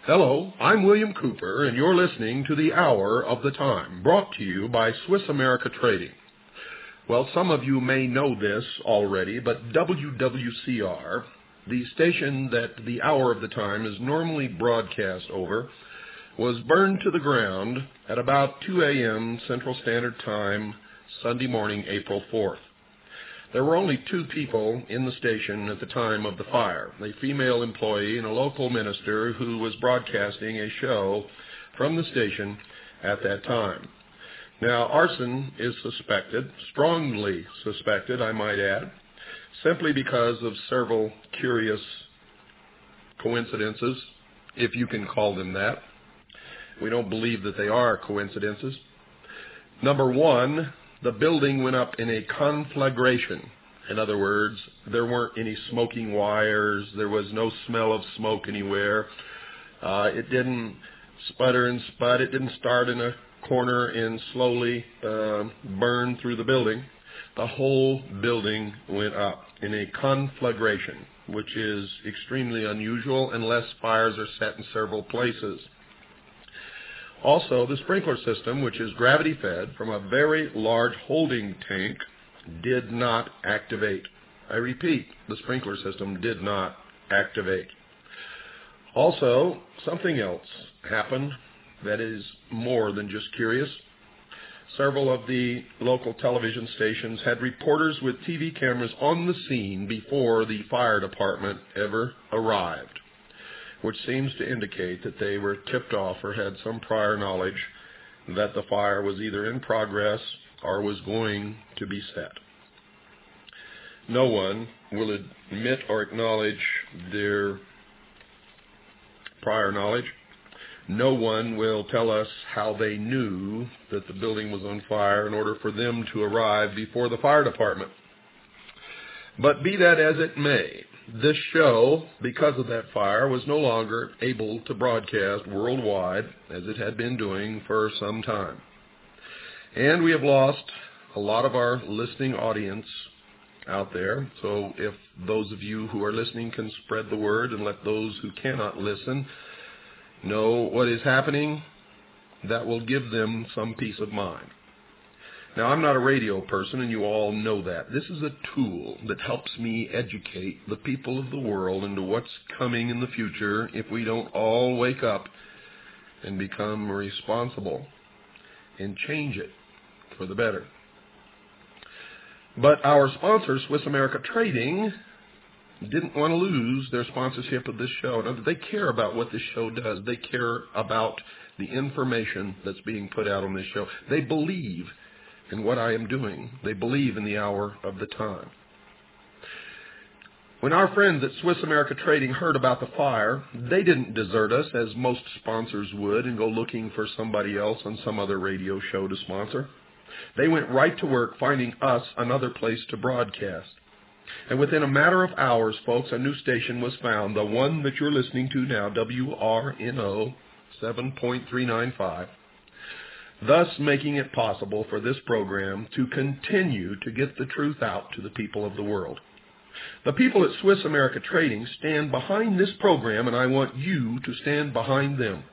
Hello, I'm William Cooper, and you're listening to the Hour of the Time, brought to you by Swiss America Trading. Well, some of you may know this already, but WWCR, the station that the Hour of the Time is normally broadcast over, was burned to the ground at about 2 a.m. Central Standard Time, Sunday morning, April 4th. There were only two people in the station at the time of the fire, a female employee and a local minister who was broadcasting a show from the station at that time. Now, arson is suspected, strongly suspected, I might add, simply because of several curious coincidences, if you can call them that. We don't believe that they are coincidences. Number one, the building went up in a conflagration. In other words, there weren't any smoking wires. There was no smell of smoke anywhere. It didn't sputter and spud. It didn't start in a corner and slowly burn through the building. The whole building went up in a conflagration, which is extremely unusual unless fires are set in several places. Also, the sprinkler system, which is gravity-fed from a very large holding tank, did not activate. I repeat, the sprinkler system did not activate. Also, something else happened that is more than just curious. Several of the local television stations had reporters with TV cameras on the scene before the fire department ever arrived, which seems to indicate that they were tipped off or had some prior knowledge that the fire was either in progress or was going to be set. No one will admit or acknowledge their prior knowledge. No one will tell us how they knew that the building was on fire in order for them to arrive before the fire department. But be that as it may, this show, because of that fire, was no longer able to broadcast worldwide as it had been doing for some time. And we have lost a lot of our listening audience out there. So if those of you who are listening can spread the word and let those who cannot listen know what is happening, that will give them some peace of mind. Now, I'm not a radio person, and you all know that. This is a tool that helps me educate the people of the world into what's coming in the future if we don't all wake up and become responsible and change it for the better. But our sponsor, Swiss America Trading, didn't want to lose their sponsorship of this show. Now, they care about what this show does. They care about the information that's being put out on this show. They believe in what I am doing. They believe in the Hour of the Time. When our friends at Swiss America Trading heard about the fire, they didn't desert us as most sponsors would and go looking for somebody else on some other radio show to sponsor. They went right to work finding us another place to broadcast. And within a matter of hours, folks, a new station was found, the one that you're listening to now, WRNO 7.395. Thus making it possible for this program to continue to get the truth out to the people of the world. The people at Swiss America Trading stand behind this program, and I want you to stand behind them.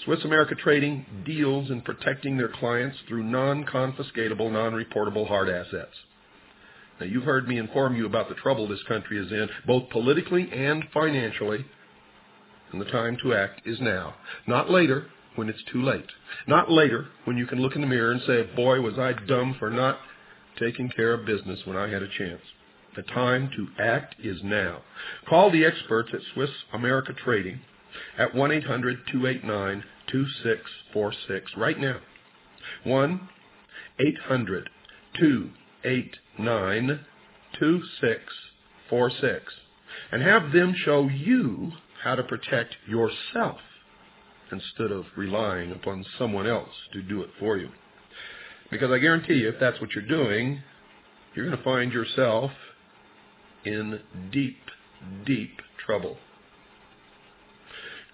Swiss America Trading deals in protecting their clients through non-confiscatable, non-reportable hard assets. Now, you've heard me inform you about the trouble this country is in, both politically and financially, and the time to act is now. Not later, when it's too late. Not later, when you can look in the mirror and say, boy, was I dumb for not taking care of business when I had a chance. The time to act is now. Call the experts at Swiss America Trading at 1-800-289-2646 right now. 1-800-289-2646. And have them show you how to protect yourself instead of relying upon someone else to do it for you. Because I guarantee you, if that's what you're doing, you're going to find yourself in deep, deep trouble.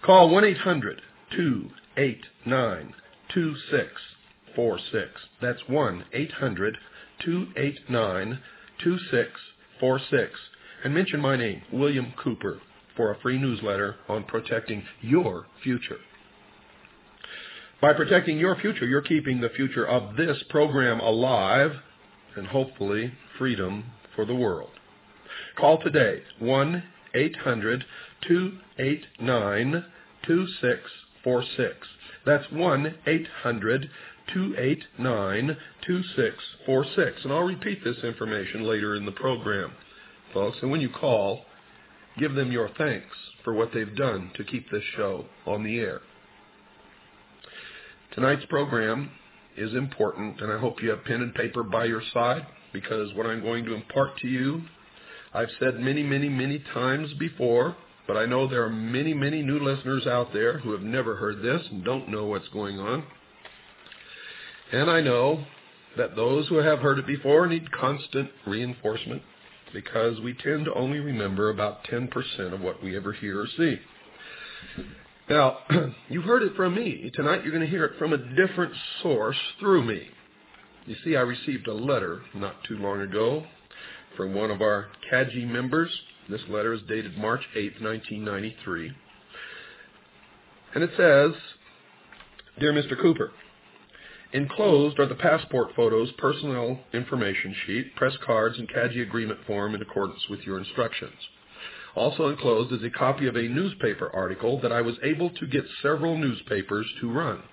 Call 1-800-289-2646. That's 1-800-289-2646. And mention my name, William Cooper, for a free newsletter on protecting your future. By protecting your future, you're keeping the future of this program alive and hopefully freedom for the world. Call today, 1-800-289-2646. That's 1-800-289-2646. And I'll repeat this information later in the program, folks. And when you call, give them your thanks for what they've done to keep this show on the air. Tonight's program is important, and I hope you have pen and paper by your side, because what I'm going to impart to you, I've said many, many, many times before, but I know there are many, many new listeners out there who have never heard this and don't know what's going on. And I know that those who have heard it before need constant reinforcement, because we tend to only remember about 10% of what we ever hear or see. Now, you've heard it from me. Tonight you're going to hear it from a different source through me. You see, I received a letter not too long ago from one of our CAGI members. This letter is dated March 8, 1993. And it says, Dear Mr. Cooper, enclosed are the passport photos, personnel information sheet, press cards, and CAGI agreement form in accordance with your instructions. Also enclosed is a copy of a newspaper article that I was able to get several newspapers to run.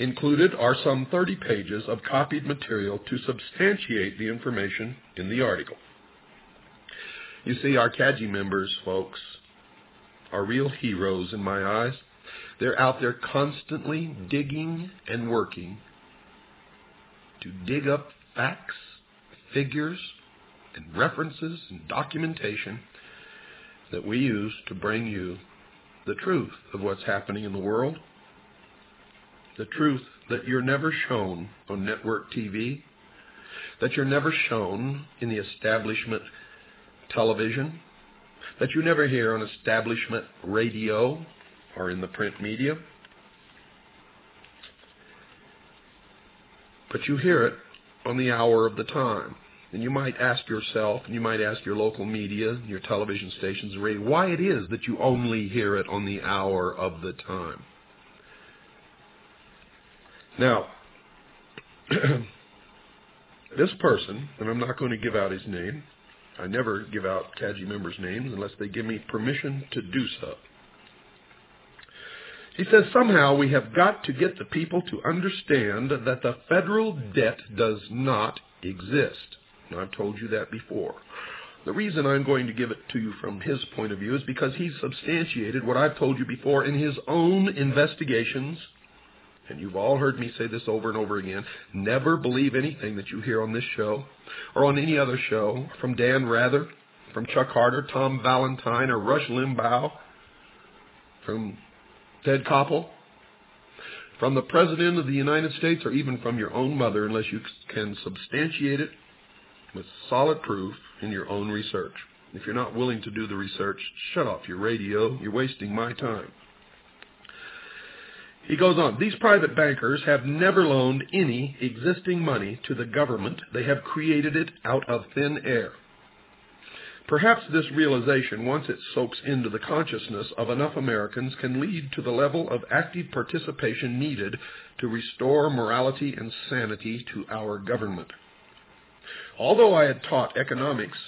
Included are some 30 pages of copied material to substantiate the information in the article. You see, our CAGI members, folks, are real heroes in my eyes. They're out there constantly digging and working to dig up facts, figures, and references and documentation that we use to bring you the truth of what's happening in the world, the truth that you're never shown on network TV, that you're never shown in the establishment television, that you never hear on establishment radio or in the print media. But you hear it on the hour of the time. And you might ask yourself, and you might ask your local media, your television stations, and radio, why it is that you only hear it on the hour of the time. Now, this person, and I'm not going to give out his name. I never give out CAGI members' names unless they give me permission to do so. He says, somehow we have got to get the people to understand that the federal debt does not exist. Now, I've told you that before. The reason I'm going to give it to you from his point of view is because he's substantiated what I've told you before in his own investigations. And you've all heard me say this over and over again. Never believe anything that you hear on this show or on any other show from Dan Rather, from Chuck Harder, Tom Valentine, or Rush Limbaugh, from Ted Koppel, from the President of the United States, or even from your own mother, unless you can substantiate it with solid proof in your own research. If you're not willing to do the research, shut off your radio. You're wasting my time. He goes on, these private bankers have never loaned any existing money to the government. They have created it out of thin air. Perhaps this realization, once it soaks into the consciousness of enough Americans, can lead to the level of active participation needed to restore morality and sanity to our government. Although I had taught economics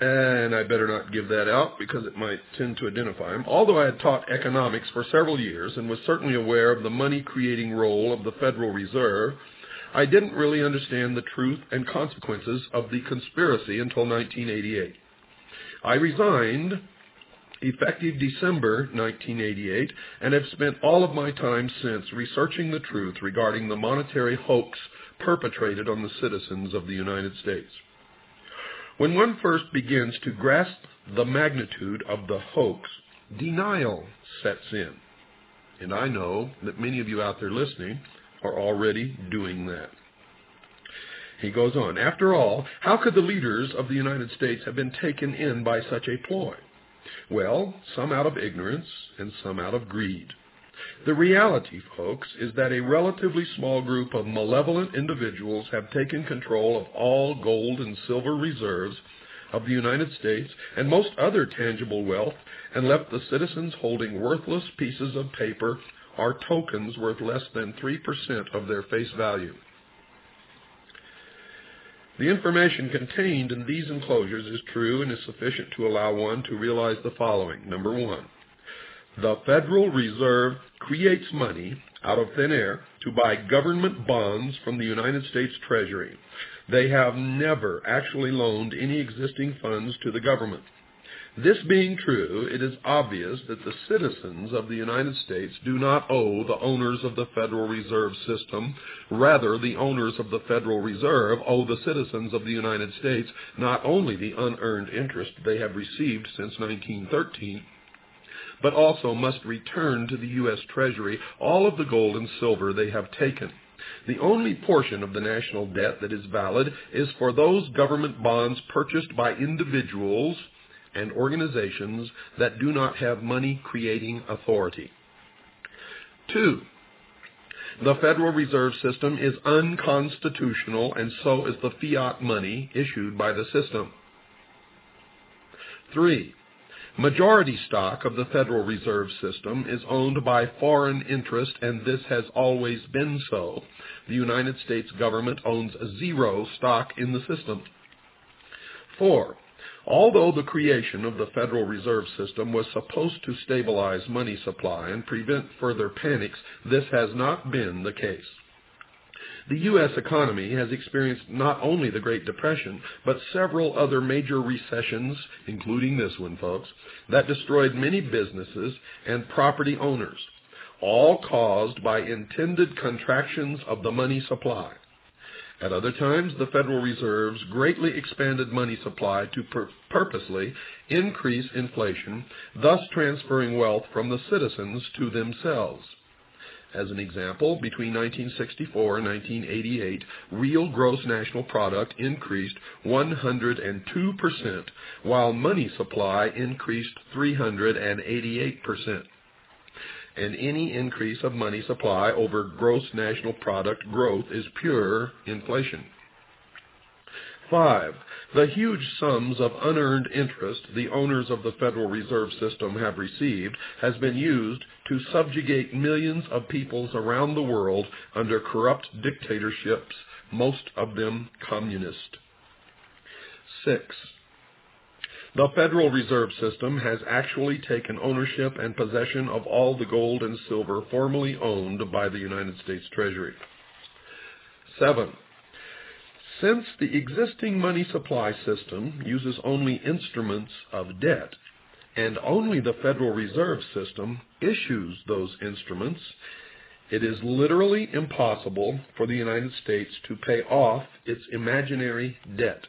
and I better not give that out because it might tend to identify him. Although I had taught economics for several years and was certainly aware of the money-creating role of the Federal Reserve, I didn't really understand the truth and consequences of the conspiracy until 1988. I resigned effective December 1988 and have spent all of my time since researching the truth regarding the monetary hoax perpetrated on the citizens of the United States. When one first begins to grasp the magnitude of the hoax, denial sets in. And I know that many of you out there listening are already doing that. He goes on, after all, how could the leaders of the United States have been taken in by such a ploy? Well, some out of ignorance and some out of greed. The reality, folks, is that a relatively small group of malevolent individuals have taken control of all gold and silver reserves of the United States and most other tangible wealth and left the citizens holding worthless pieces of paper or tokens worth less than 3% of their face value. The information contained in these enclosures is true and is sufficient to allow one to realize the following. Number one, the Federal Reserve creates money out of thin air to buy government bonds from the United States Treasury. They have never actually loaned any existing funds to the government. This being true, it is obvious that the citizens of the United States do not owe the owners of the Federal Reserve System. Rather, the owners of the Federal Reserve owe the citizens of the United States not only the unearned interest they have received since 1913, but also must return to the U.S. Treasury all of the gold and silver they have taken. The only portion of the national debt that is valid is for those government bonds purchased by individuals and organizations that do not have money-creating authority. 2. The Federal Reserve System is unconstitutional, and so is the fiat money issued by the system. 3. Majority stock of the Federal Reserve System is owned by foreign interest, and this has always been so. The United States government owns zero stock in the system. 4. Although the creation of the Federal Reserve System was supposed to stabilize money supply and prevent further panics, this has not been the case. The U.S. economy has experienced not only the Great Depression, but several other major recessions, including this one, folks, that destroyed many businesses and property owners, all caused by intended contractions of the money supply. At other times, the Federal Reserves greatly expanded money supply to purposely increase inflation, thus transferring wealth from the citizens to themselves. As an example, between 1964 and 1988, real gross national product increased 102%, while money supply increased 388%. And any increase of money supply over gross national product growth is pure inflation. 5. The huge sums of unearned interest the owners of the Federal Reserve System have received has been used to subjugate millions of peoples around the world under corrupt dictatorships, most of them communist. 6. The Federal Reserve System has actually taken ownership and possession of all the gold and silver formerly owned by the United States Treasury. 7. Since the existing money supply system uses only instruments of debt, and only the Federal Reserve System issues those instruments, it is literally impossible for the United States to pay off its imaginary debt.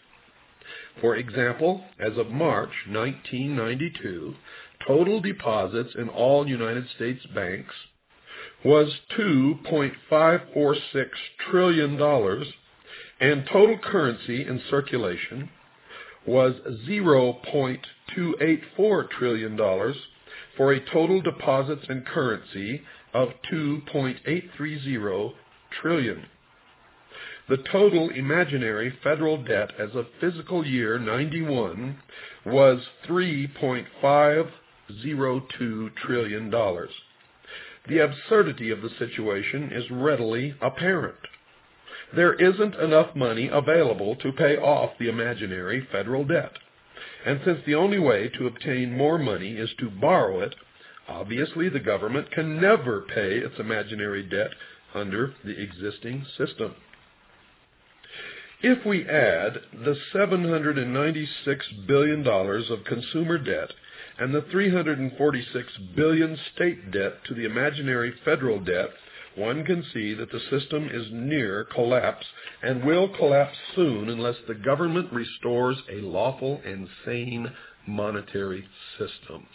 For example, as of March 1992, total deposits in all United States banks was $2.546 trillion, and total currency in circulation was $0.284 trillion, for a total deposits and currency of $2.830 trillion. The total imaginary federal debt as of fiscal year 91 was $3.502 trillion. The absurdity of the situation is readily apparent. There isn't enough money available to pay off the imaginary federal debt. And since the only way to obtain more money is to borrow it, obviously the government can never pay its imaginary debt under the existing system. If we add the $796 billion of consumer debt and the $346 billion state debt to the imaginary federal debt, one can see that the system is near collapse and will collapse soon unless the government restores a lawful and sane monetary system.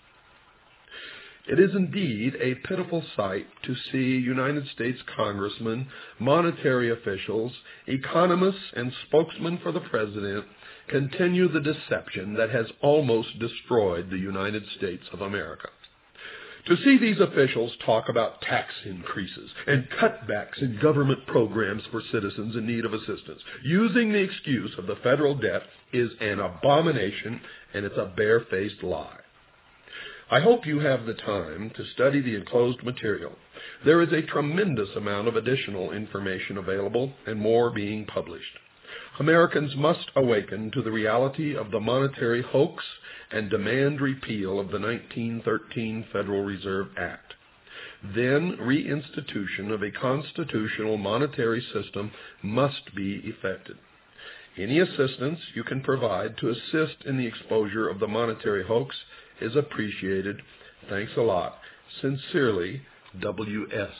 It is indeed a pitiful sight to see United States congressmen, monetary officials, economists, and spokesmen for the president continue the deception that has almost destroyed the United States of America. To see these officials talk about tax increases and cutbacks in government programs for citizens in need of assistance, using the excuse of the federal debt, is an abomination, and it's a barefaced lie. I hope you have the time to study the enclosed material. There is a tremendous amount of additional information available and more being published. Americans must awaken to the reality of the monetary hoax and demand repeal of the 1913 Federal Reserve Act. Then reinstitution of a constitutional monetary system must be effected. Any assistance you can provide to assist in the exposure of the monetary hoax is appreciated. Thanks a lot. Sincerely, W.S.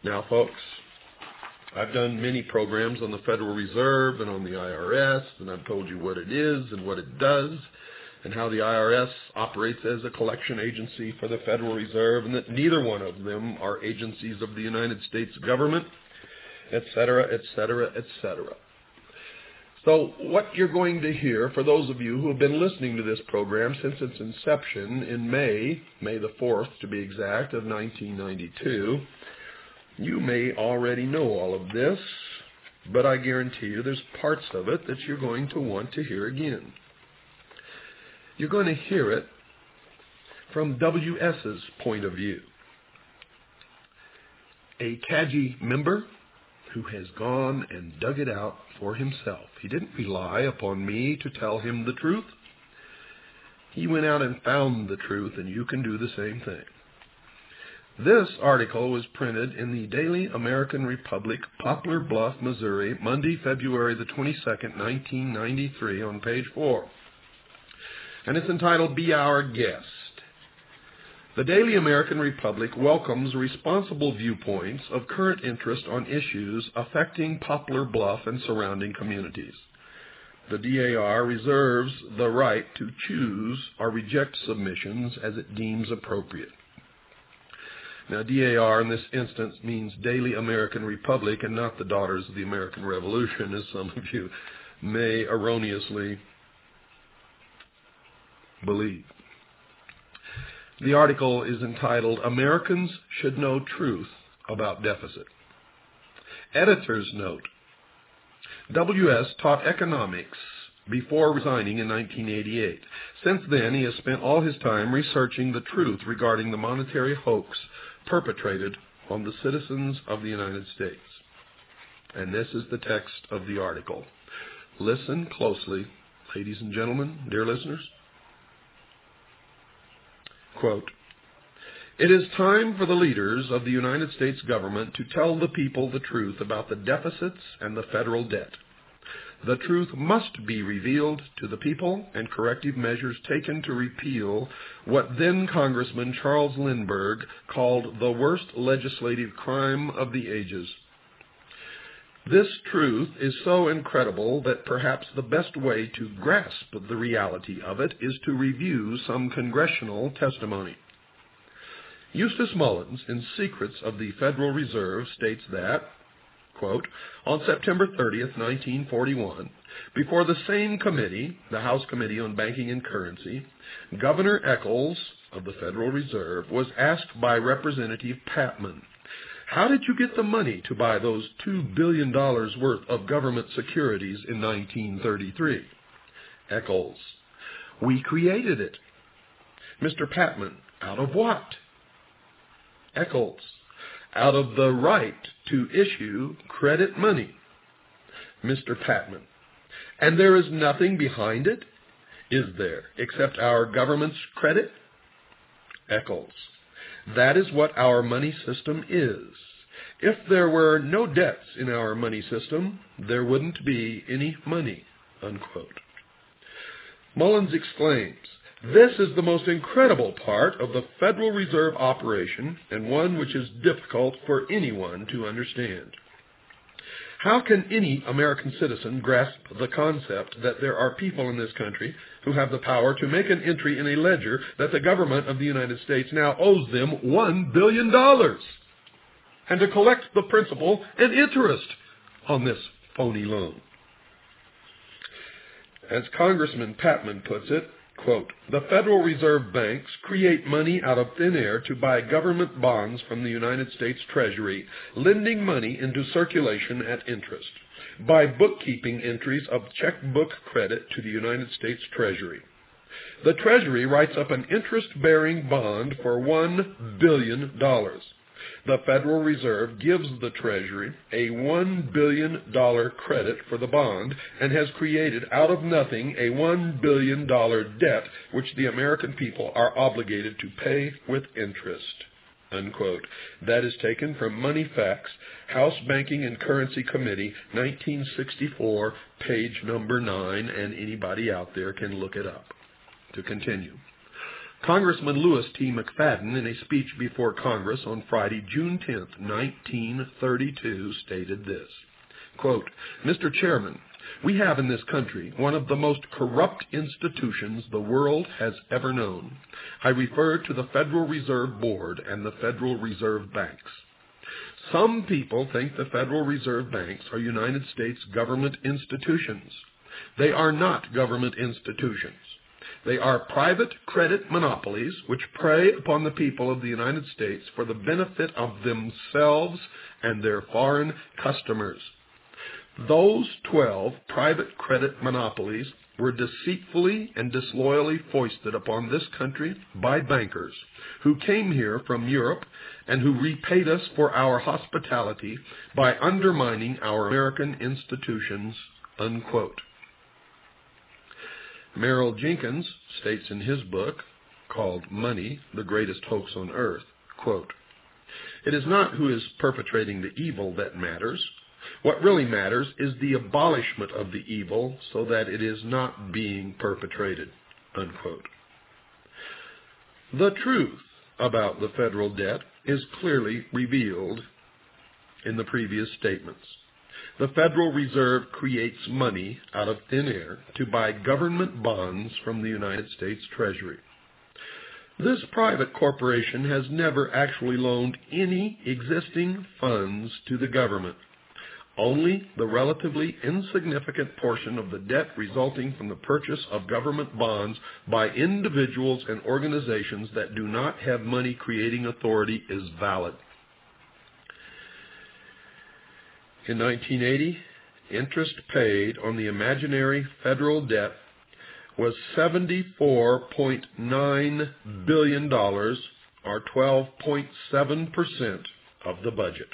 Now, folks, I've done many programs on the Federal Reserve and on the IRS, and I've told you what it is and what it does, and how the IRS operates as a collection agency for the Federal Reserve, and that neither one of them are agencies of the United States government, etc., etc., etc. So what you're going to hear, for those of you who have been listening to this program since its inception in May the 4th to be exact, of 1992, you may already know all of this, but I guarantee you there's parts of it that you're going to want to hear again. You're going to hear it from W.S.'s point of view. A CAGI member who has gone and dug it out for himself. He didn't rely upon me to tell him the truth. He went out and found the truth, and you can do the same thing. This article was printed in the Daily American Republic, Poplar Bluff, Missouri, Monday, February the 22nd, 1993, on page 4. And it's entitled, Be Our Guest. The Daily American Republic welcomes responsible viewpoints of current interest on issues affecting Poplar Bluff and surrounding communities. The DAR reserves the right to choose or reject submissions as it deems appropriate. Now, DAR in this instance means Daily American Republic and not the Daughters of the American Revolution, as some of you may erroneously believe. The article is entitled, Americans Should Know Truth About Deficit. Editor's note. W.S. taught economics before resigning in 1988. Since then, he has spent all his time researching the truth regarding the monetary hoax perpetrated on the citizens of the United States. And this is the text of the article. Listen closely, ladies and gentlemen, dear listeners. Quote, It is time for the leaders of the United States government to tell the people the truth about the deficits and the federal debt. The truth must be revealed to the people and corrective measures taken to repeal what then Congressman Charles Lindbergh called the worst legislative crime of the ages. This truth is so incredible that perhaps the best way to grasp the reality of it is to review some congressional testimony. Eustace Mullins, in Secrets of the Federal Reserve, states that, quote, on September 30th, 1941, before the same committee, the House Committee on Banking and Currency, Governor Eccles of the Federal Reserve was asked by Representative Patman, how did you get the money to buy those $2 billion worth of government securities in 1933? Eccles, we created it. Mr. Patman, out of what? Eccles, out of the right to issue credit money. Mr. Patman, and there is nothing behind it? is there except our government's credit? Eccles. That is what our money system is. If there were no debts in our money system, there wouldn't be any money, unquote. Mullins exclaims, this is the most incredible part of the Federal Reserve operation, and one which is difficult for anyone to understand. How can any American citizen grasp the concept that there are people in this country who have the power to make an entry in a ledger that the government of the United States now owes them $1 billion, and to collect the principal and interest on this phony loan? As Congressman Patman puts it, quote, the Federal Reserve banks create money out of thin air to buy government bonds from the United States Treasury, lending money into circulation at interest, by bookkeeping entries of checkbook credit to the United States Treasury. The Treasury writes up an interest-bearing bond for $1 billion. The Federal Reserve gives the Treasury a $1 billion credit for the bond and has created out of nothing a $1 billion debt which the American people are obligated to pay with interest, unquote. That is taken from Money Facts, House Banking and Currency Committee, 1964, page number 9, and anybody out there can look it up. To continue. Congressman Louis T. McFadden, in a speech before Congress on Friday, June 10, 1932, stated this, quote, Mr. Chairman, we have in this country one of the most corrupt institutions the world has ever known. I refer to the Federal Reserve Board and the Federal Reserve Banks. Some people think the Federal Reserve Banks are United States government institutions. They are not government institutions. They are private credit monopolies which prey upon the people of the United States for the benefit of themselves and their foreign customers. Those 12 private credit monopolies were deceitfully and disloyally foisted upon this country by bankers who came here from Europe and who repaid us for our hospitality by undermining our American institutions, unquote. Merrill Jenkins states in his book, called Money, the Greatest Hoax on Earth, quote, it is not who is perpetrating the evil that matters. What really matters is the abolishment of the evil so that it is not being perpetrated, unquote. The truth about the federal debt is clearly revealed in the previous statements. The Federal Reserve creates money out of thin air to buy government bonds from the United States Treasury. This private corporation has never actually loaned any existing funds to the government. Only the relatively insignificant portion of the debt resulting from the purchase of government bonds by individuals and organizations that do not have money-creating authority is valid. In 1980, interest paid on the imaginary federal debt was $74.9 billion, or 12.7% of the budget.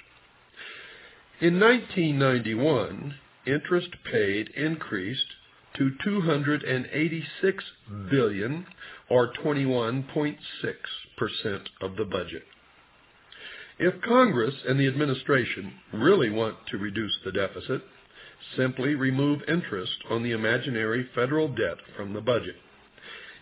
In 1991, interest paid increased to $286 billion, or 21.6% of the budget. If Congress and the administration really want to reduce the deficit, simply remove interest on the imaginary federal debt from the budget.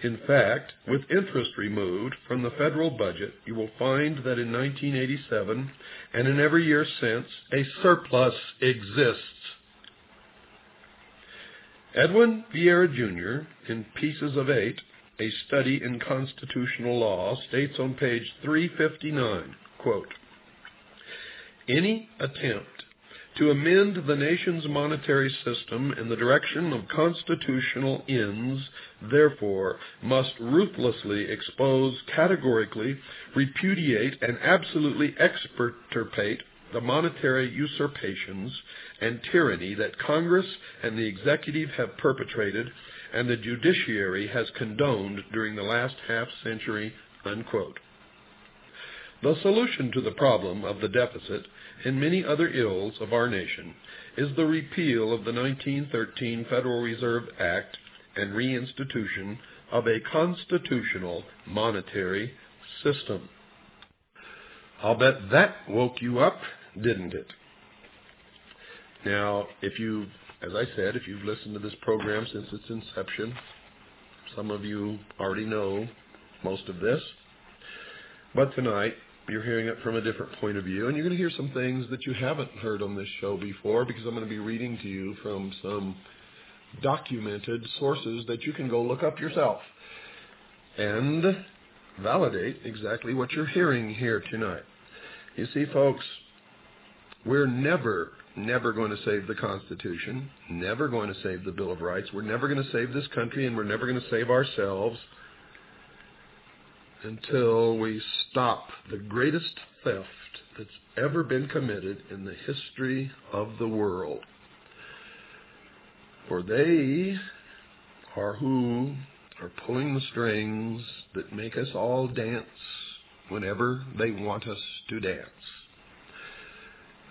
In fact, with interest removed from the federal budget, you will find that in 1987 and in every year since, a surplus exists. Edwin Vieira, Jr., in Pieces of Eight, a study in constitutional law, states on page 359, quote, any attempt to amend the nation's monetary system in the direction of constitutional ends, therefore, must ruthlessly expose, categorically repudiate, and absolutely extirpate the monetary usurpations and tyranny that Congress and the executive have perpetrated and the judiciary has condoned during the last half-century, unquote. The solution to the problem of the deficit and many other ills of our nation is the repeal of the 1913 Federal Reserve Act and reinstitution of a constitutional monetary system. I'll bet that woke you up, didn't it? Now, as I said, if you've listened to this program since its inception, some of you already know most of this. But tonight, you're hearing it from a different point of view, and you're going to hear some things that you haven't heard on this show before, because I'm going to be reading to you from some documented sources that you can go look up yourself and validate exactly what you're hearing here tonight. You see, folks, we're never going to save the Constitution, never going to save the Bill of Rights. We're never going to save this country, and we're never going to save ourselves until we stop the greatest theft that's ever been committed in the history of the world. For they are who are pulling the strings that make us all dance whenever they want us to dance.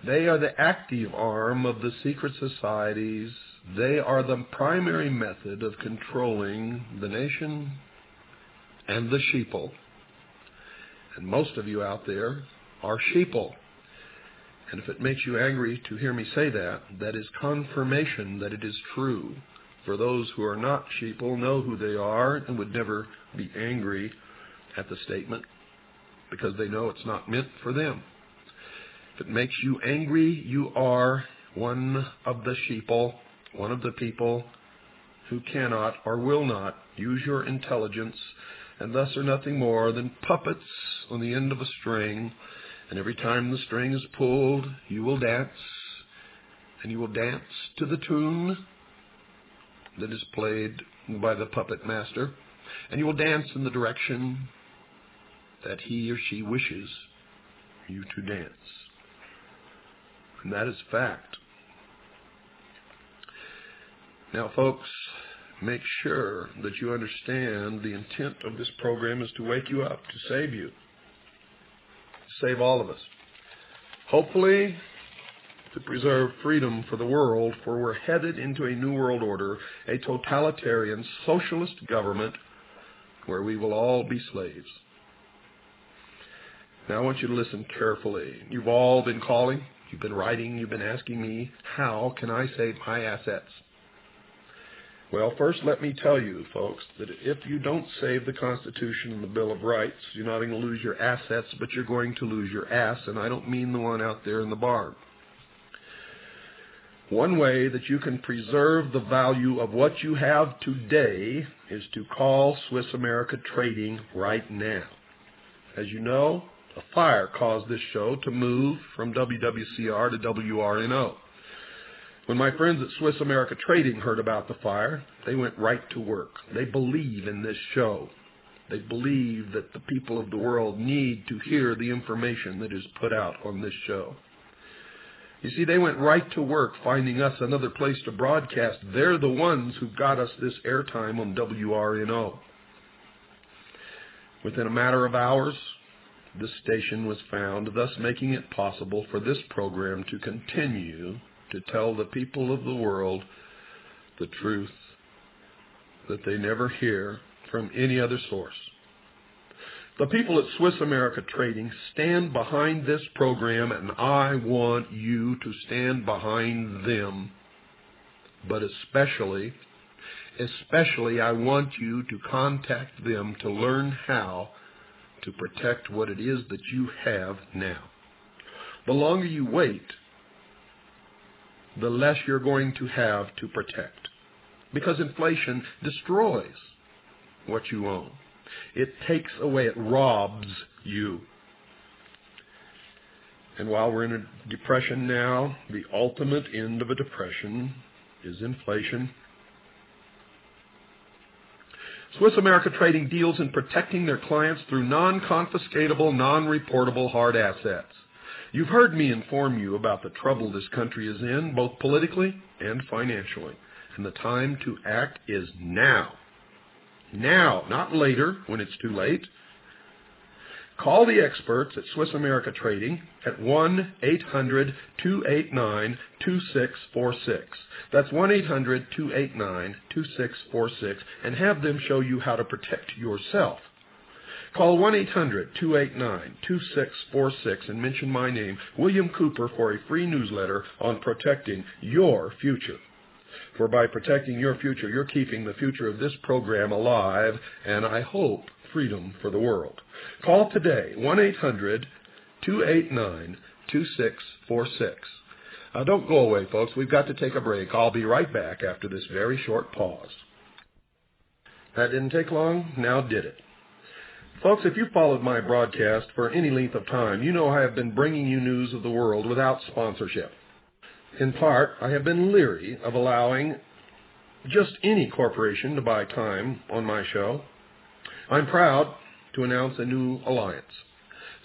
They are the active arm of the secret societies. They are the primary method of controlling the nation and the sheeple. And most of you out there are sheeple. And if it makes you angry to hear me say that, that is confirmation that it is true. For those who are not sheeple know who they are and would never be angry at the statement because they know it's not meant for them. If it makes you angry, you are one of the sheeple, one of the people who cannot or will not use your intelligence, and thus are nothing more than puppets on the end of a string. And every time the string is pulled, you will dance, and you will dance to the tune that is played by the puppet master, and you will dance in the direction that he or she wishes you to dance. And that is fact. Now, folks, make sure that you understand the intent of this program is to wake you up, to save you, to save all of us. Hopefully, to preserve freedom for the world, for we're headed into a new world order, a totalitarian socialist government where we will all be slaves. Now I want you to listen carefully. You've all been calling, you've been writing, you've been asking me, how can I save my assets? Well, first let me tell you, folks, that if you don't save the Constitution and the Bill of Rights, you're not going to lose your assets, but you're going to lose your ass, and I don't mean the one out there in the barn. One way that you can preserve the value of what you have today is to call Swiss America Trading right now. As you know, a fire caused this show to move from WWCR to WRNO. When my friends at Swiss America Trading heard about the fire, they went right to work. They believe in this show. They believe that the people of the world need to hear the information that is put out on this show. You see, they went right to work finding us another place to broadcast. They're the ones who got us this airtime on WRNO. Within a matter of hours, this station was found, thus making it possible for this program to continue to tell the people of the world the truth that they never hear from any other source. The people at Swiss America Trading stand behind this program, and I want you to stand behind them. But especially I want you to contact them to learn how to protect what it is that you have now. The longer you wait, the less you're going to have to protect. Because inflation destroys what you own. It takes away, it robs you. And while we're in a depression now, the ultimate end of a depression is inflation. Swiss America Trading deals in protecting their clients through non-confiscatable, non-reportable hard assets. You've heard me inform you about the trouble this country is in, both politically and financially. And the time to act is now. Now, not later when it's too late. Call the experts at Swiss America Trading at 1-800-289-2646. That's 1-800-289-2646, and have them show you how to protect yourself. Call 1-800-289-2646 and mention my name, William Cooper, for a free newsletter on protecting your future. For by protecting your future, you're keeping the future of this program alive, and I hope freedom for the world. Call today, 1-800-289-2646. Don't go away, folks. We've got to take a break. I'll be right back after this very short pause. That didn't take long, now did it. Folks, if you followed my broadcast for any length of time, you know I have been bringing you news of the world without sponsorship. In part, I have been leery of allowing just any corporation to buy time on my show. I'm proud to announce a new alliance.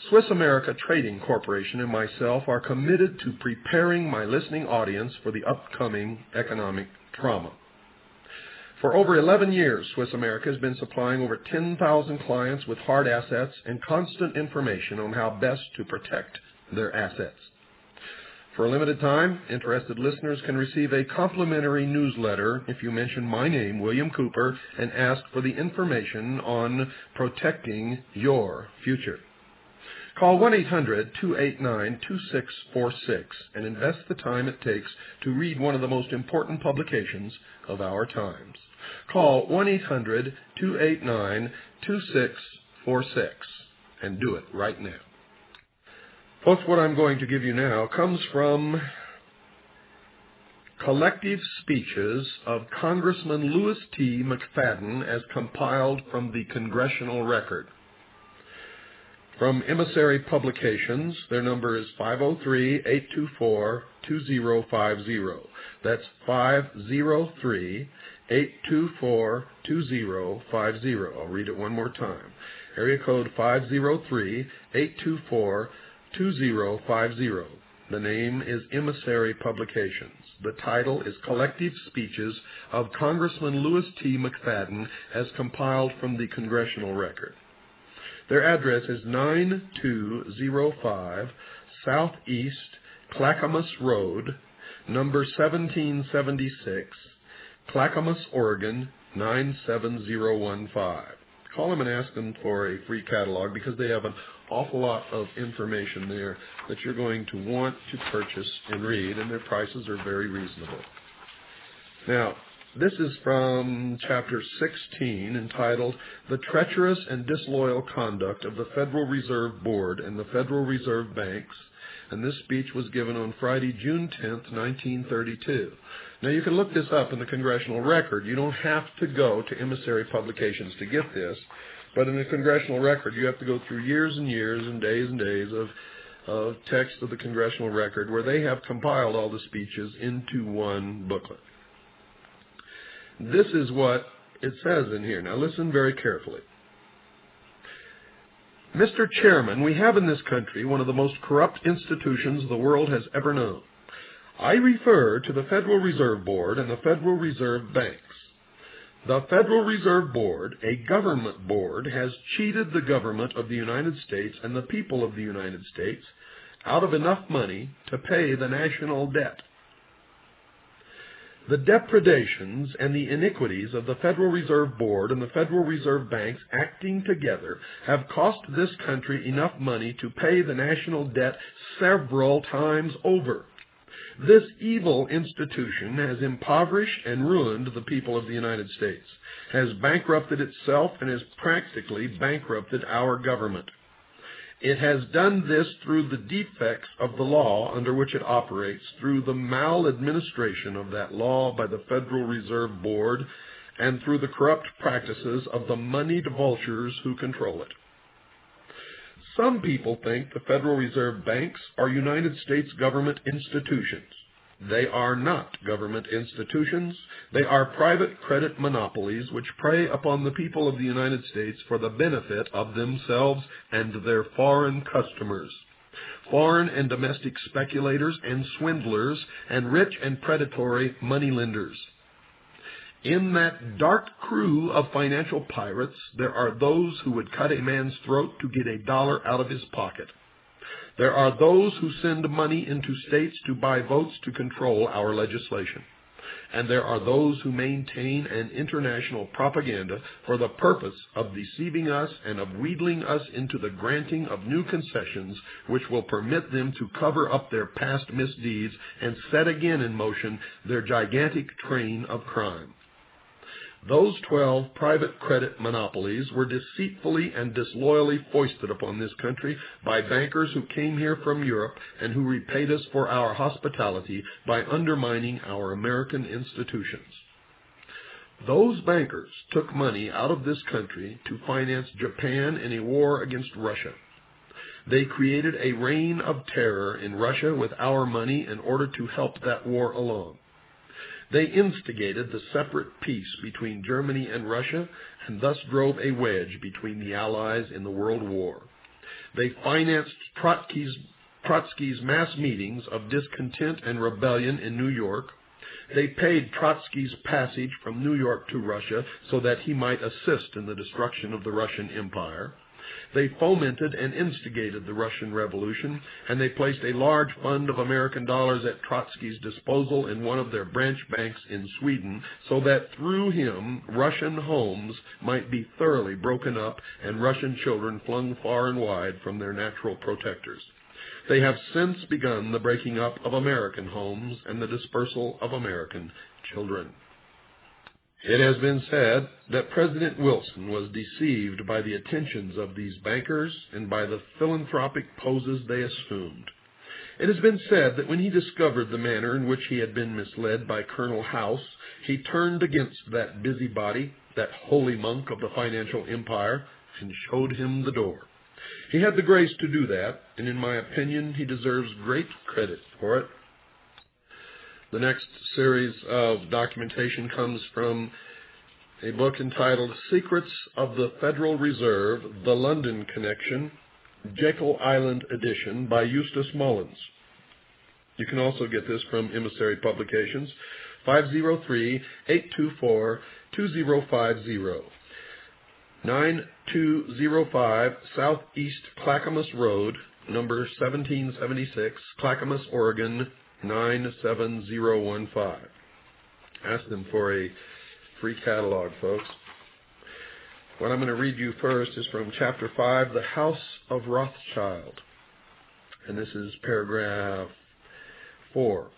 Swiss America Trading Corporation and myself are committed to preparing my listening audience for the upcoming economic trauma. For over 11 years, Swiss America has been supplying over 10,000 clients with hard assets and constant information on how best to protect their assets. For a limited time, interested listeners can receive a complimentary newsletter if you mention my name, William Cooper, and ask for the information on protecting your future. Call 1-800-289-2646 and invest the time it takes to read one of the most important publications of our times. Call 1-800-289-2646 and do it right now. Folks, what I'm going to give you now comes from collective speeches of Congressman Louis T. McFadden as compiled from the Congressional Record. From Emissary Publications, their number is 503-824-2050. That's 503-824-2050. I'll read it one more time. Area code 503-824-2050. The name is Emissary Publications. The title is Collective Speeches of Congressman Louis T. McFadden as compiled from the Congressional Record. Their address is 9205 Southeast Clackamas Road, number 1776, Clackamas, Oregon, 97015. Call them and ask them for a free catalog because they have an awful lot of information there that you're going to want to purchase and read, and their prices are very reasonable. Now, this is from Chapter 16, entitled The Treacherous and Disloyal Conduct of the Federal Reserve Board and the Federal Reserve Banks, and this speech was given on Friday, June 10th, 1932. Now, you can look this up in the Congressional Record. You don't have to go to Emissary Publications to get this, but in the Congressional Record, you have to go through years and years and days of text of the Congressional Record where they have compiled all the speeches into one booklet. This is what it says in here. Now listen very carefully. Mr. Chairman, we have in this country one of the most corrupt institutions the world has ever known. I refer to the Federal Reserve Board and the Federal Reserve Banks. The Federal Reserve Board, a government board, has cheated the government of the United States and the people of the United States out of enough money to pay the national debt. The depredations and the iniquities of the Federal Reserve Board and the Federal Reserve Banks acting together have cost this country enough money to pay the national debt several times over. This evil institution has impoverished and ruined the people of the United States, has bankrupted itself, and has practically bankrupted our government. It has done this through the defects of the law under which it operates, through the maladministration of that law by the Federal Reserve Board, and through the corrupt practices of the moneyed vultures who control it. Some people think the Federal Reserve Banks are United States government institutions. They are not government institutions. They are private credit monopolies which prey upon the people of the United States for the benefit of themselves and their foreign customers. Foreign and domestic speculators and swindlers and rich and predatory moneylenders. In that dark crew of financial pirates, there are those who would cut a man's throat to get $1 out of his pocket. There are those who send money into states to buy votes to control our legislation. And there are those who maintain an international propaganda for the purpose of deceiving us and of wheedling us into the granting of new concessions which will permit them to cover up their past misdeeds and set again in motion their gigantic train of crime. Those 12 private credit monopolies were deceitfully and disloyally foisted upon this country by bankers who came here from Europe and who repaid us for our hospitality by undermining our American institutions. Those bankers took money out of this country to finance Japan in a war against Russia. They created a reign of terror in Russia with our money in order to help that war along. They instigated the separate peace between Germany and Russia and thus drove a wedge between the Allies in the World War. They financed Trotsky's mass meetings of discontent and rebellion in New York. They paid Trotsky's passage from New York to Russia so that he might assist in the destruction of the Russian Empire. They fomented and instigated the Russian Revolution, and they placed a large fund of American dollars at Trotsky's disposal in one of their branch banks in Sweden, so that through him Russian homes might be thoroughly broken up and Russian children flung far and wide from their natural protectors. They have since begun the breaking up of American homes and the dispersal of American children. It has been said that President Wilson was deceived by the attentions of these bankers and by the philanthropic poses they assumed. It has been said that when he discovered the manner in which he had been misled by Colonel House, he turned against that busybody, that holy monk of the financial empire, and showed him the door. He had the grace to do that, and in my opinion, he deserves great credit for it. The next series of documentation comes from a book entitled Secrets of the Federal Reserve, The London Connection, Jekyll Island Edition by Eustace Mullins. You can also get this from Emissary Publications, 503-824-2050, 9205 Southeast Clackamas Road, number 1776, Clackamas, Oregon, 97015. Ask them for a free catalog, folks. What I'm going to read you first is from Chapter 5, The House of Rothschild. And this is paragraph 4.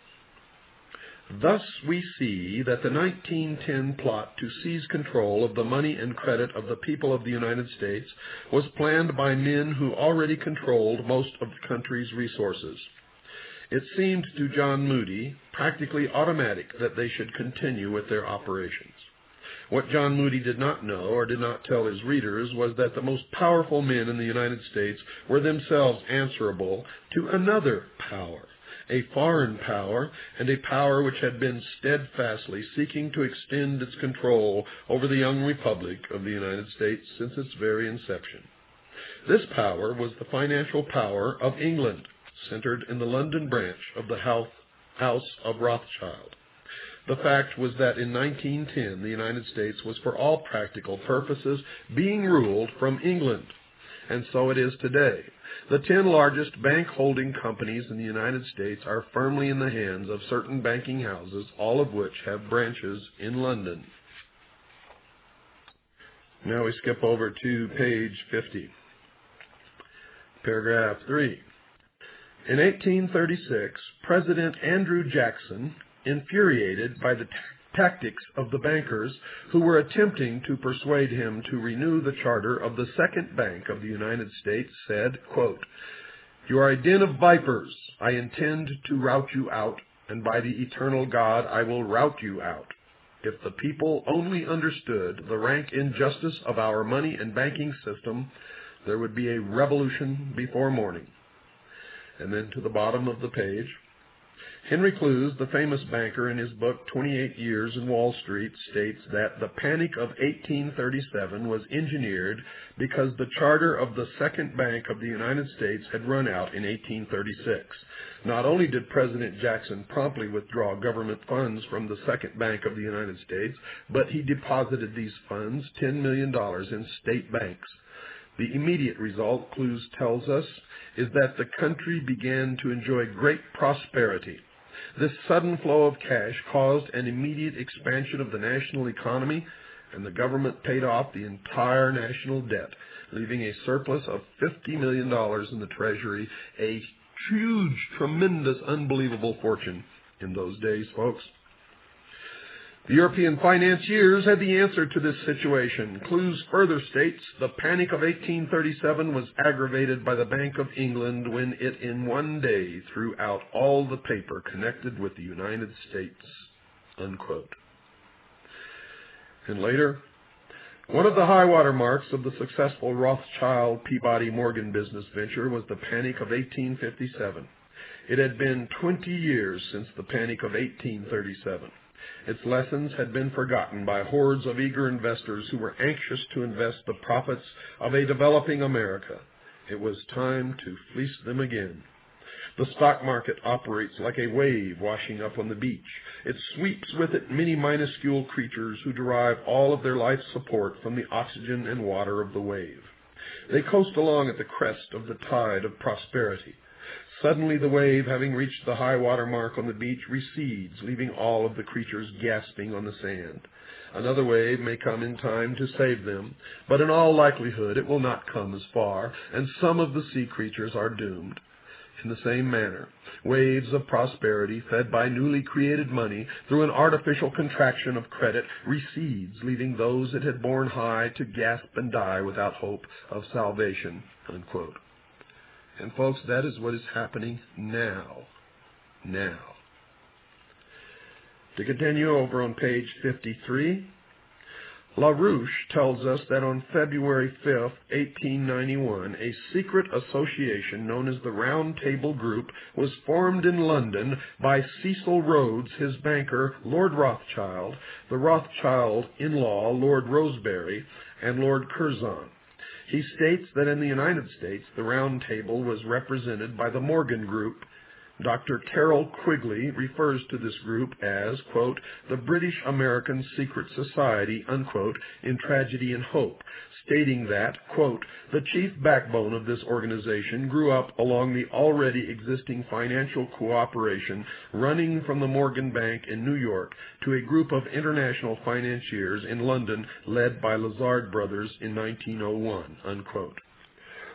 Thus we see that the 1910 plot to seize control of the money and credit of the people of the United States was planned by men who already controlled most of the country's resources. It seemed to John Moody practically automatic that they should continue with their operations. What John Moody did not know or did not tell his readers was that the most powerful men in the United States were themselves answerable to another power, a foreign power, and a power which had been steadfastly seeking to extend its control over the young republic of the United States since its very inception. This power was the financial power of England, centered in the London branch of the House of Rothschild. The fact was that in 1910 the United States was for all practical purposes being ruled from England, and so it is today. The 10 largest bank holding companies in the United States are firmly in the hands of certain banking houses, all of which have branches in London. Now we skip over to page 50. Paragraph 3. In 1836, President Andrew Jackson, infuriated by the tactics of the bankers who were attempting to persuade him to renew the charter of the Second Bank of the United States, said, quote, "You are a den of vipers. I intend to rout you out, and by the eternal God I will rout you out. If the people only understood the rank injustice of our money and banking system, there would be a revolution before morning." And then to the bottom of the page. Henry Clews, the famous banker, in his book 28 Years in Wall Street, states that the Panic of 1837 was engineered because the charter of the Second Bank of the United States had run out in 1836. Not only did President Jackson promptly withdraw government funds from the Second Bank of the United States, but he deposited these funds, $10 million, in state banks. The immediate result, Clews tells us, is that the country began to enjoy great prosperity. This sudden flow of cash caused an immediate expansion of the national economy, and the government paid off the entire national debt, leaving a surplus of $50 million in the Treasury, a huge, tremendous, unbelievable fortune in those days, folks. The European financiers had the answer to this situation. Clews further states, the Panic of 1837 was aggravated by the Bank of England when it in one day threw out all the paper connected with the United States, unquote. And later, one of the high water marks of the successful Rothschild Peabody Morgan business venture was the Panic of 1857. It had been 20 years since the Panic of 1837. Its lessons had been forgotten by hordes of eager investors who were anxious to invest the profits of a developing America. It was time to fleece them again. The stock market operates like a wave washing up on the beach. It sweeps with it many minuscule creatures who derive all of their life support from the oxygen and water of the wave. They coast along at the crest of the tide of prosperity. Suddenly the wave, having reached the high water mark on the beach, recedes, leaving all of the creatures gasping on the sand. Another wave may come in time to save them, but in all likelihood it will not come as far, and some of the sea creatures are doomed. In the same manner, waves of prosperity, fed by newly created money through an artificial contraction of credit, recedes, leaving those it had borne high to gasp and die without hope of salvation, unquote. And folks, that is what is happening now. To continue over on page 53, LaRouche tells us that on February 5, 1891, a secret association known as the Round Table Group was formed in London by Cecil Rhodes, his banker, Lord Rothschild, the Rothschild in-law, Lord Rosebery, and Lord Curzon. He states that in the United States, the Round Table was represented by the Morgan Group. Dr. Carroll Quigley refers to this group as, quote, the British American Secret Society, unquote, in Tragedy and Hope, stating that, quote, the chief backbone of this organization grew up along the already existing financial cooperation running from the Morgan Bank in New York to a group of international financiers in London led by Lazard Brothers in 1901, unquote.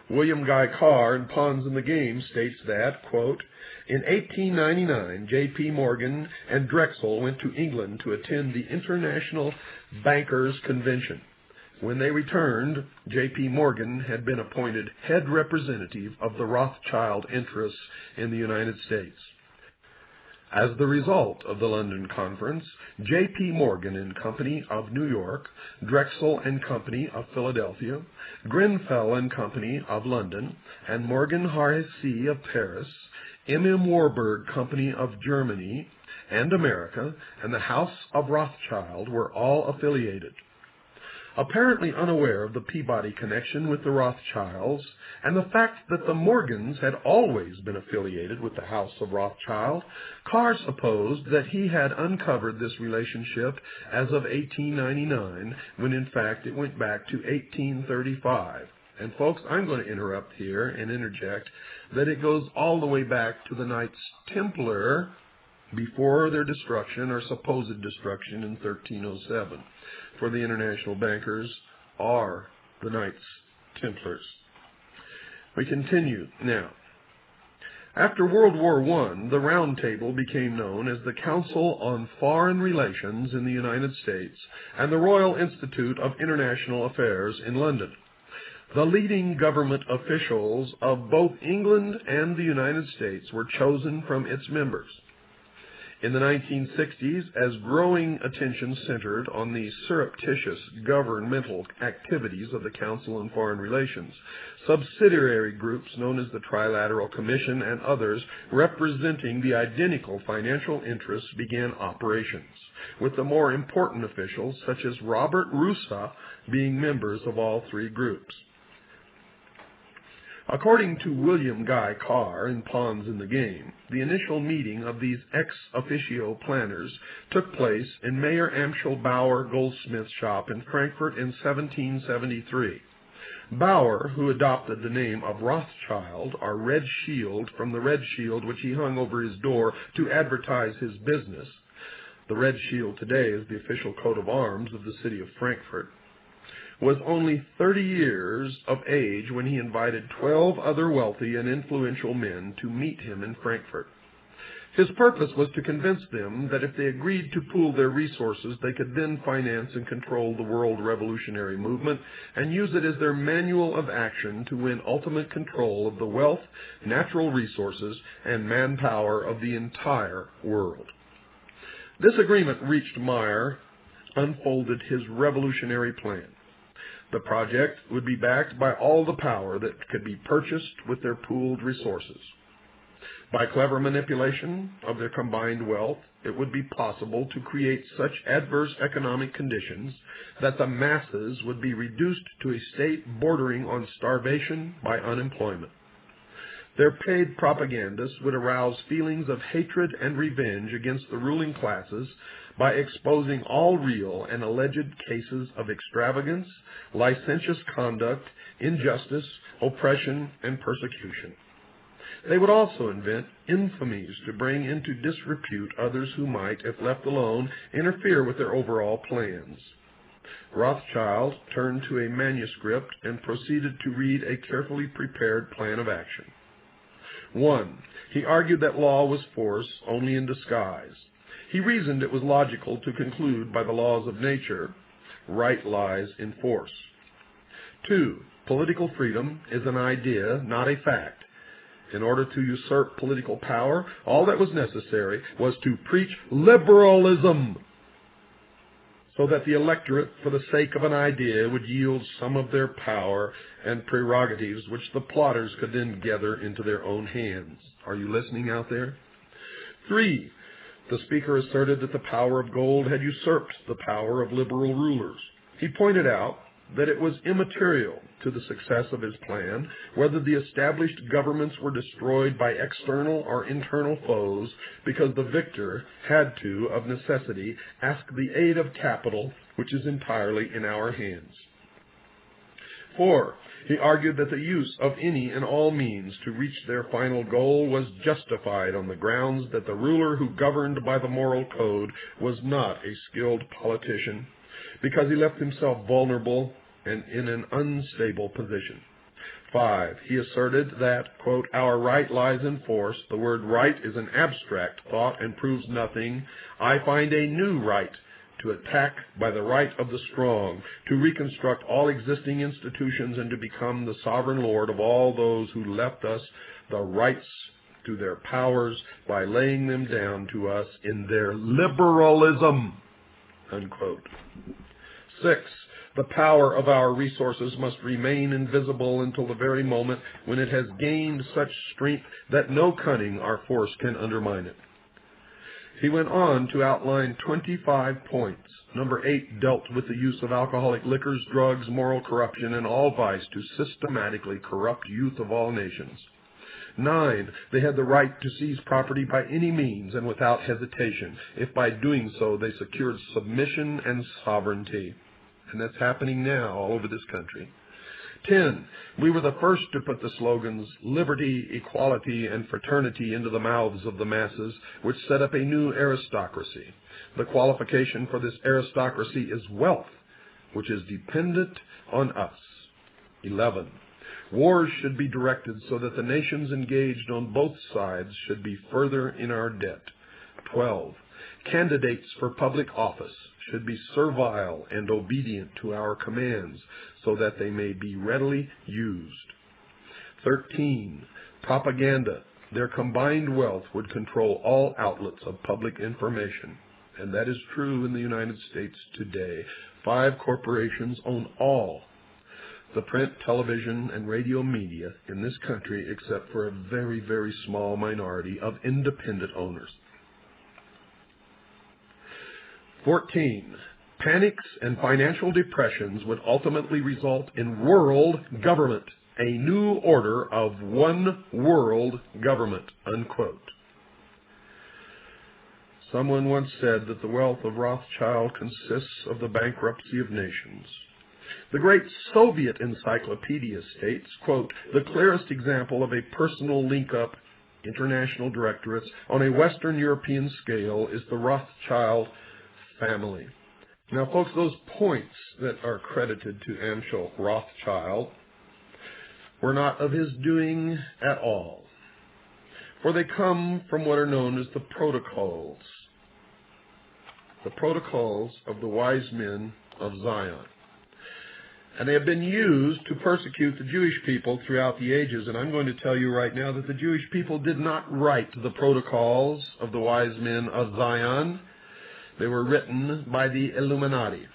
William Guy Carr in Pawns in the Game states that, quote, in 1899, J.P. Morgan and Drexel went to England to attend the International Bankers' Convention. When they returned, J.P. Morgan had been appointed head representative of the Rothschild interests in the United States. As the result of the London Conference, J.P. Morgan and Company of New York, Drexel and Company of Philadelphia, Grenfell and Company of London, and Morgan Harrissy of Paris, M.M. Warburg Company of Germany and America, and the House of Rothschild were all affiliated. Apparently unaware of the Peabody connection with the Rothschilds and the fact that the Morgans had always been affiliated with the House of Rothschild, Carr supposed that he had uncovered this relationship as of 1899, when in fact it went back to 1835. And folks, I'm going to interrupt here and interject that it goes all the way back to the Knights Templar before their destruction or supposed destruction in 1307. For the international bankers are the Knights Templars. We continue now. After World War I, the Round Table became known as the Council on Foreign Relations in the United States and the Royal Institute of International Affairs in London. The leading government officials of both England and the United States were chosen from its members. In the 1960s, as growing attention centered on the surreptitious governmental activities of the Council on Foreign Relations, subsidiary groups known as the Trilateral Commission and others representing the identical financial interests began operations, with the more important officials such as Robert Russa being members of all three groups. According to William Guy Carr in Pawns in the Game, the initial meeting of these ex officio planners took place in Mayor Amschel Bauer Goldsmith's shop in Frankfurt in 1773. Bauer, who adopted the name of Rothschild, or Red Shield, from the red shield which he hung over his door to advertise his business — the red shield today is the official coat of arms of the city of Frankfurt — was only 30 years of age when he invited 12 other wealthy and influential men to meet him in Frankfurt. His purpose was to convince them that if they agreed to pool their resources, they could then finance and control the world revolutionary movement and use it as their manual of action to win ultimate control of the wealth, natural resources, and manpower of the entire world. This agreement reached, Meyer unfolded his revolutionary plan. The project would be backed by all the power that could be purchased with their pooled resources. By clever manipulation of their combined wealth, it would be possible to create such adverse economic conditions that the masses would be reduced to a state bordering on starvation by unemployment. Their paid propagandists would arouse feelings of hatred and revenge against the ruling classes by exposing all real and alleged cases of extravagance, licentious conduct, injustice, oppression, and persecution. They would also invent infamies to bring into disrepute others who might, if left alone, interfere with their overall plans. Rothschild turned to a manuscript and proceeded to read a carefully prepared plan of action. 1. He argued that law was force only in disguise. He reasoned it was logical to conclude by the laws of nature, right lies in force. 2. Political freedom is an idea, not a fact. In order to usurp political power, all that was necessary was to preach liberalism, so that the electorate, for the sake of an idea, would yield some of their power and prerogatives, which the plotters could then gather into their own hands. Are you listening out there? 3. The speaker asserted that the power of gold had usurped the power of liberal rulers. He pointed out that it was immaterial to the success of his plan whether the established governments were destroyed by external or internal foes, because the victor had to, of necessity, ask the aid of capital, which is entirely in our hands. 4. He argued that the use of any and all means to reach their final goal was justified on the grounds that the ruler who governed by the moral code was not a skilled politician, because he left himself vulnerable and in an unstable position. 5. He asserted that, quote, our right lies in force. The word right is an abstract thought and proves nothing. I find a new right to attack by the right of the strong, to reconstruct all existing institutions and to become the sovereign lord of all those who left us the rights to their powers by laying them down to us in their liberalism, unquote. 6. The power of our resources must remain invisible until the very moment when it has gained such strength that no cunning or force can undermine it. He went on to outline 25 points. Number 8 dealt with the use of alcoholic liquors, drugs, moral corruption, and all vice to systematically corrupt youth of all nations. 9, they had the right to seize property by any means and without hesitation, if by doing so they secured submission and sovereignty. And that's happening now all over this country. 10, we were the first to put the slogans liberty, equality, and fraternity into the mouths of the masses, which set up a new aristocracy. The qualification for this aristocracy is wealth, which is dependent on us. 11, wars should be directed so that the nations engaged on both sides should be further in our debt. 12, candidates for public office should be servile and obedient to our commands, so that they may be readily used. 13, propaganda. Their combined wealth would control all outlets of public information, and that is true in the United States today. 5 corporations own all. the print, television, and radio media in this country except for a very, very small minority of independent owners. 14. Panics and financial depressions would ultimately result in world government, a new order of one world government, unquote. Someone once said that the wealth of Rothschild consists of the bankruptcy of nations. The great Soviet encyclopedia states, quote, the clearest example of a personal link-up, international directorates, on a Western European scale is the Rothschild family. Now, folks, those points that are credited to Amschel Rothschild were not of his doing at all, for they come from what are known as the protocols of the wise men of Zion. And they have been used to persecute the Jewish people throughout the ages. And I'm going to tell you right now that the Jewish people did not write the protocols of the wise men of Zion. They were written by the Illuminati.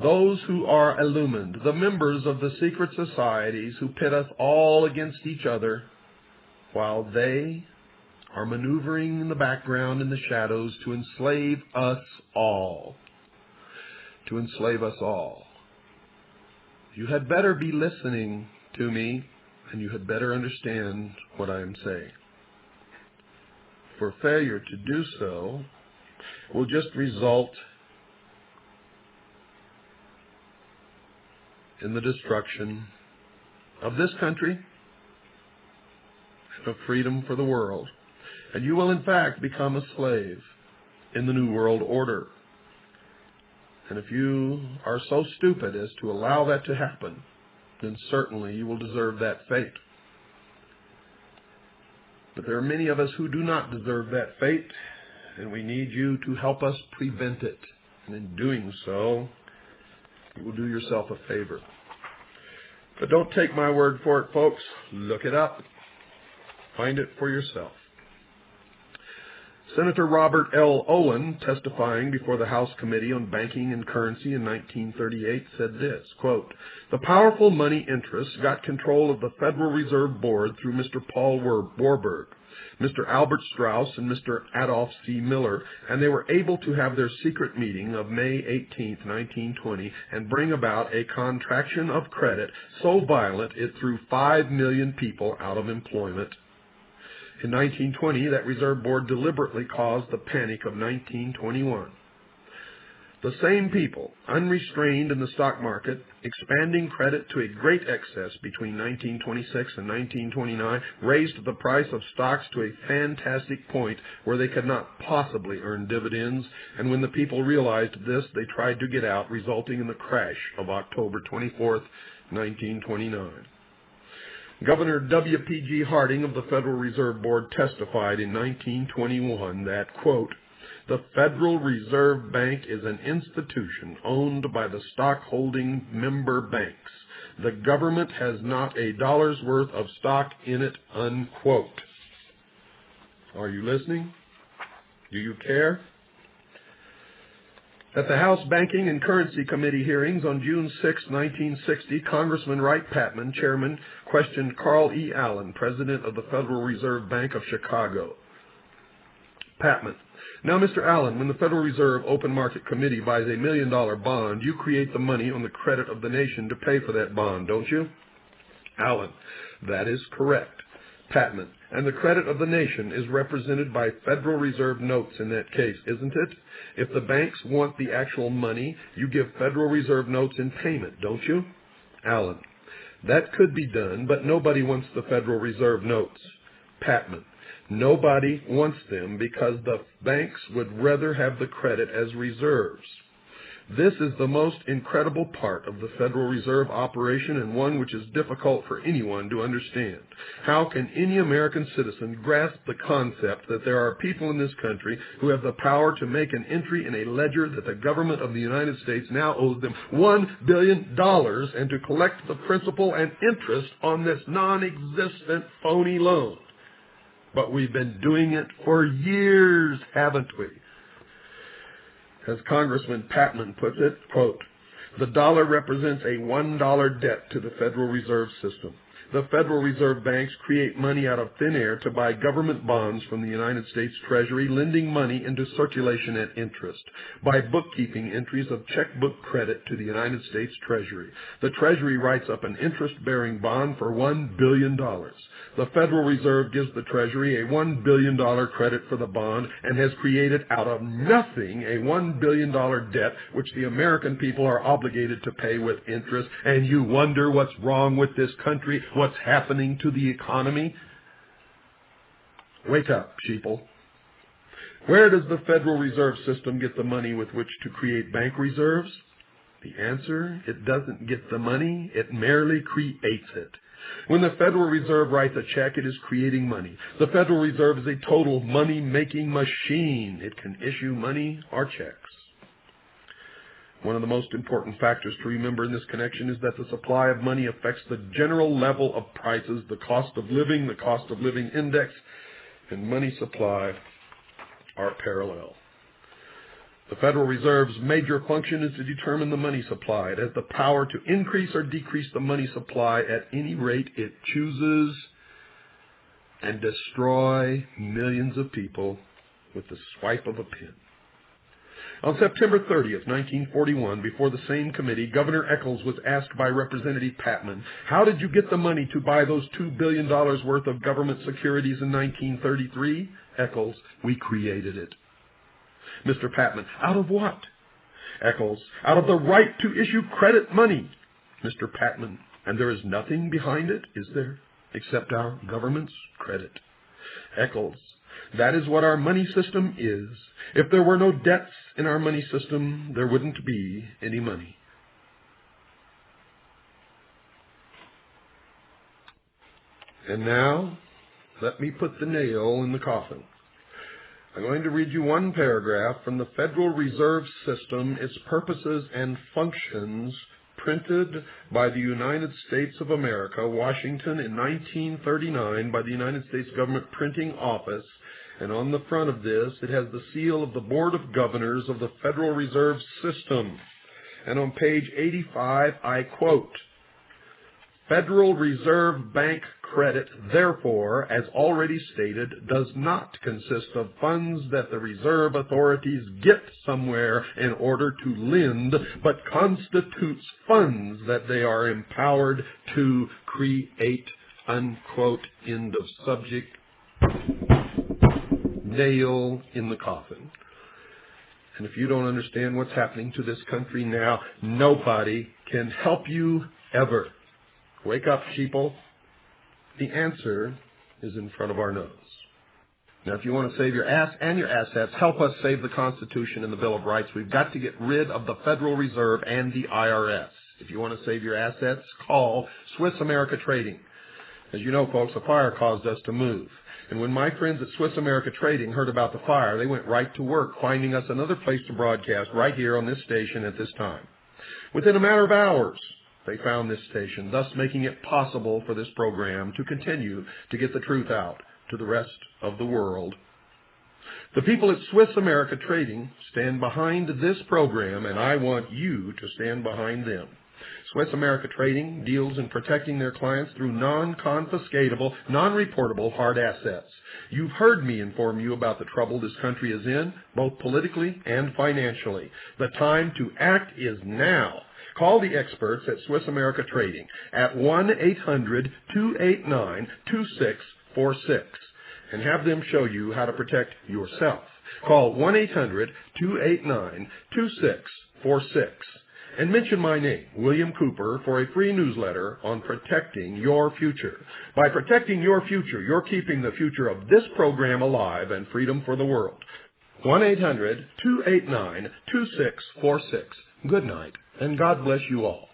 Those who are illumined, the members of the secret societies who pit us all against each other, while they are maneuvering in the background in the shadows to enslave us all. To enslave us all. You had better be listening to me, and you had better understand what I am saying. For failure to do so will just result in the destruction of this country and of freedom for the world. And you will, in fact, become a slave in the New World Order. And if you are so stupid as to allow that to happen, then certainly you will deserve that fate. But there are many of us who do not deserve that fate, and we need you to help us prevent it. And in doing so, you will do yourself a favor. But don't take my word for it, folks. Look it up. Find it for yourself. Senator Robert L. Owen, testifying before the House Committee on Banking and Currency in 1938, said this, quote, the powerful money interests got control of the Federal Reserve Board through Mr. Paul Warburg, Mr. Albert Strauss, and Mr. Adolph C. Miller, and they were able to have their secret meeting of May 18, 1920, and bring about a contraction of credit so violent it threw 5 million people out of employment. In 1920, that Reserve Board deliberately caused the panic of 1921. The same people, unrestrained in the stock market, expanding credit to a great excess between 1926 and 1929, raised the price of stocks to a fantastic point where they could not possibly earn dividends, and when the people realized this, they tried to get out, resulting in the crash of October 24, 1929. Governor W.P.G. Harding of the Federal Reserve Board testified in 1921 that, quote, the Federal Reserve Bank is an institution owned by the stockholding member banks. The government has not a dollar's worth of stock in it, unquote. Are you listening? Do you care? At the House Banking and Currency Committee hearings on June 6, 1960, Congressman Wright Patman, chairman, questioned Carl E. Allen, president of the Federal Reserve Bank of Chicago. Patman: now, Mr. Allen, when the Federal Reserve Open Market Committee buys $1 million bond, you create the money on the credit of the nation to pay for that bond, don't you? Allen: that is correct. Patman: and the credit of the nation is represented by Federal Reserve notes in that case, isn't it? If the banks want the actual money, you give Federal Reserve notes in payment, don't you? Allen: that could be done, but nobody wants the Federal Reserve notes. Patman: nobody wants them because the banks would rather have the credit as reserves. This is the most incredible part of the Federal Reserve operation, and one which is difficult for anyone to understand. How can any American citizen grasp the concept that there are people in this country who have the power to make an entry in a ledger that the government of the United States now owes them $1 billion and to collect the principal and interest on this non-existent phony loan? But we've been doing it for years, haven't we? As Congressman Patman puts it, quote, The dollar represents a $1 debt to the Federal Reserve System. The Federal Reserve banks create money out of thin air to buy government bonds from the United States Treasury, lending money into circulation at interest by bookkeeping entries of checkbook credit to the United States Treasury. The Treasury writes up an interest-bearing bond for $1 billion. The Federal Reserve gives the Treasury a $1 billion credit for the bond and has created out of nothing a $1 billion debt which the American people are obligated to pay with interest. And you wonder what's wrong with this country, what's happening to the economy? Wake up, sheeple. Where does the Federal Reserve System get the money with which to create bank reserves? The answer, it doesn't get the money, it merely creates it. When the Federal Reserve writes a check, it is creating money. The Federal Reserve is a total money-making machine. It can issue money or checks. One of the most important factors to remember in this connection is that the supply of money affects the general level of prices, the cost of living index, and money supply are parallel. The Federal Reserve's major function is to determine the money supply. It has the power to increase or decrease the money supply at any rate it chooses and destroy millions of people with the swipe of a pen. On September 30th, 1941, before the same committee, Governor Eccles was asked by Representative Patman, "How did you get the money to buy those $2 billion worth of government securities in 1933? Eccles, "We created it." Mr. Patman, "Out of what?" Eccles, "Out of the right to issue credit money." Mr. Patman, "And there is nothing behind it, is there, except our government's credit?" Eccles, "That is what our money system is. If there were no debts in our money system, there wouldn't be any money." And now, let me put the nail in the coffin. I'm going to read you one paragraph from the Federal Reserve System, its purposes and functions, printed by the United States of America, Washington, in 1939 by the United States Government Printing Office. And on the front of this, it has the seal of the Board of Governors of the Federal Reserve System. And on page 85, I quote, "Federal Reserve Bank credit, therefore, as already stated, does not consist of funds that the reserve authorities get somewhere in order to lend, but constitutes funds that they are empowered to create," unquote, end of subject. Nail in the coffin. And if you don't understand what's happening to this country now, nobody can help you ever. Wake up, sheeple. The answer is in front of our nose. Now, if you want to save your ass and your assets, help us save the Constitution and the Bill of Rights. We've got to get rid of the Federal Reserve and the IRS. If you want to save your assets, call Swiss America Trading. As you know, folks, a fire caused us to move. And when my friends at Swiss America Trading heard about the fire, they went right to work finding us another place to broadcast right here on this station at this time. Within a matter of hours, they found this station, thus making it possible for this program to continue to get the truth out to the rest of the world. The people at Swiss America Trading stand behind this program, and I want you to stand behind them. Swiss America Trading deals in protecting their clients through non-confiscatable, non-reportable hard assets. You've heard me inform you about the trouble this country is in, both politically and financially. The time to act is now. Call the experts at Swiss America Trading at 1-800-289-2646 and have them show you how to protect yourself. Call 1-800-289-2646 and mention my name, William Cooper, for a free newsletter on protecting your future. By protecting your future, you're keeping the future of this program alive and freedom for the world. 1-800-289-2646. Good night, and God bless you all.